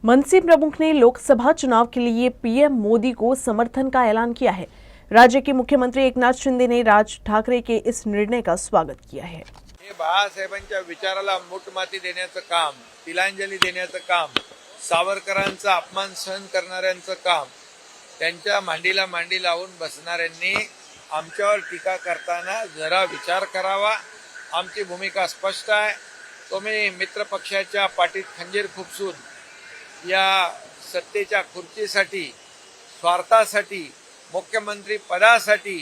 मनसे प्रमुख ने लोकसभा चुनाव के लिए पीएम मोदी को समर्थन का ऐलान किया है। राज्य के मुख्यमंत्री एकनाथ शिंदे ने राज ठाकरे के इस निर्णय का स्वागत किया है। हे बाळासाहेबांच्या विचाराला मूठमाती देण्याचं काम, तिलांजली देण्याचं काम, सावरकरांचा अपमान सहन करणाऱ्यांचं काम, त्यांच्या मांडीला मांडी लावून बसणाऱ्यांनी आमच्यावर टीका करताना जरा विचार करावा। आमची भूमिका स्पष्ट आहे। तुम्ही मित्र पक्षाच्या पाठीत खंजीर खुपसून या सत्तेच्या खुर्चीसाठी, स्वार्थासाठी, मुख्यमंत्री पदासाठी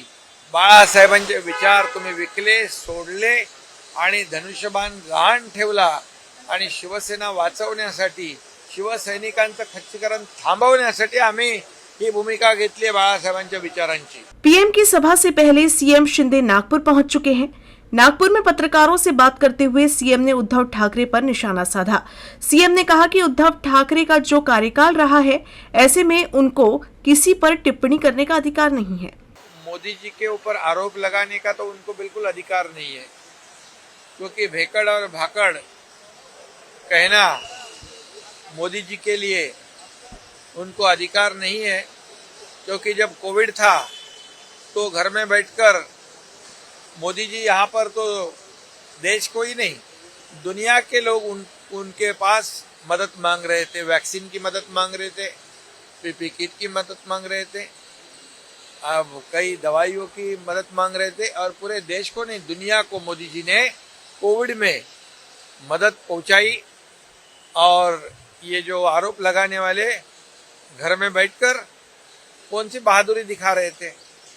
बाळासाहेबांचे विचार तुम्ही विकले, सोडले आणि धनुष्यबाण गहाण ठेवला आणि शिवसेना वाचवण्यासाठी, शिवसैनिकांचं खच्चीकरण थांबवण्यासाठी आम्ही ही भूमिका घेतली है बाळासाहेबांच्या विचारांची। पीएम की सभा से पहले सीएम शिंदे नागपुर पहुंच चुके हैं। नागपुर में पत्रकारों से बात करते हुए सीएम ने उद्धव ठाकरे पर निशाना साधा। सीएम ने कहा कि उद्धव ठाकरे का जो कार्यकाल रहा है, ऐसे में उनको किसी पर टिप्पणी करने का अधिकार नहीं है। मोदी जी के ऊपर आरोप लगाने का तो उनको बिल्कुल अधिकार नहीं है, क्योंकि भेकड़ और भाकड़ कहना मोदी जी के लिए उनको अधिकार नहीं है। क्योंकि जब कोविड था तो घर में बैठकर मोदी जी यहाँ पर तो देश को ही नहीं, दुनिया के लोग उनके पास मदद मांग रहे थे, वैक्सीन की मदद मांग रहे थे, पीपी किट की मदद मांग रहे थे, अब कई दवाइयों की मदद मांग रहे थे और पूरे देश को नहीं, दुनिया को मोदी जी ने कोविड में मदद पहुंचाई। और ये जो आरोप लगाने वाले घर में बैठकर कौन सी बहादुरी दिखा रहे थे?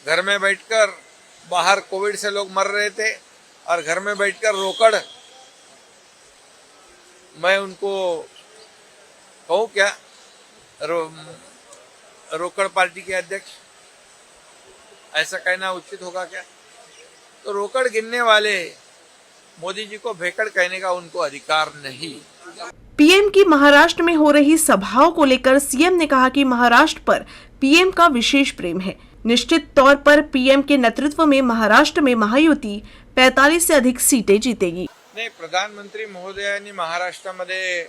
घर में बैठकर बाहर कोविड से लोग मर रहे थे और घर में बैठकर रोकड़, मैं उनको कहूँ क्या, रोकड़ पार्टी के अध्यक्ष, ऐसा कहना उचित होगा क्या? तो रोकड़ गिनने वाले मोदी जी को भेकड़ कहने का उनको अधिकार नहीं। पीएम की महाराष्ट्र में हो रही सभाओं को लेकर सीएम ने कहा कि महाराष्ट्र पर पीएम का विशेष प्रेम है। निश्चित तौर पर पीएम के नेतृत्व में महाराष्ट्र में महायुति 45 से अधिक सीटें जीतेगी। नाही, प्रधानमंत्री महोदयांनी महाराष्ट्रामध्ये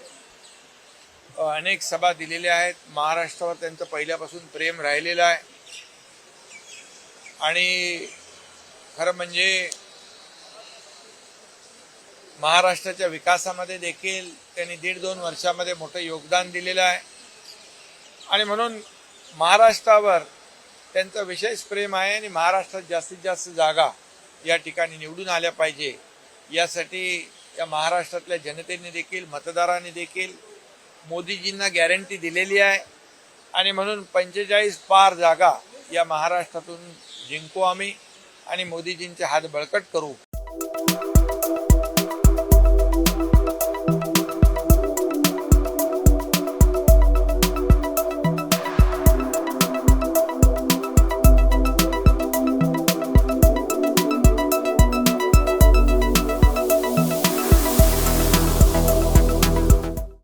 अनेक सभा दिलेल्या आहेत। महाराष्ट्रावर त्यांचं पहिल्यापासून प्रेम राहिलेलं आहे आणि खरं म्हणजे महाराष्ट्राच्या विकासामध्ये देखील त्यांनी 1.5-2 वर्षामध्ये मोठं योगदान दिलेलं आहे आणि म्हणून महाराष्ट्रावर त्यांचं विशेष प्रेम आहे आणि महाराष्ट्रात जास्तीत जास्त जागा या ठिकाणी निवडून आल्या पाहिजे यासाठी या महाराष्ट्रातल्या जनतेने देखील, मतदारांनी देखील मोदीजींना गॅरंटी दिलेली आहे आणि म्हणून 45 पार जागा या महाराष्ट्रातून जिंकू आम्ही आणि मोदीजींचे हात बळकट करू।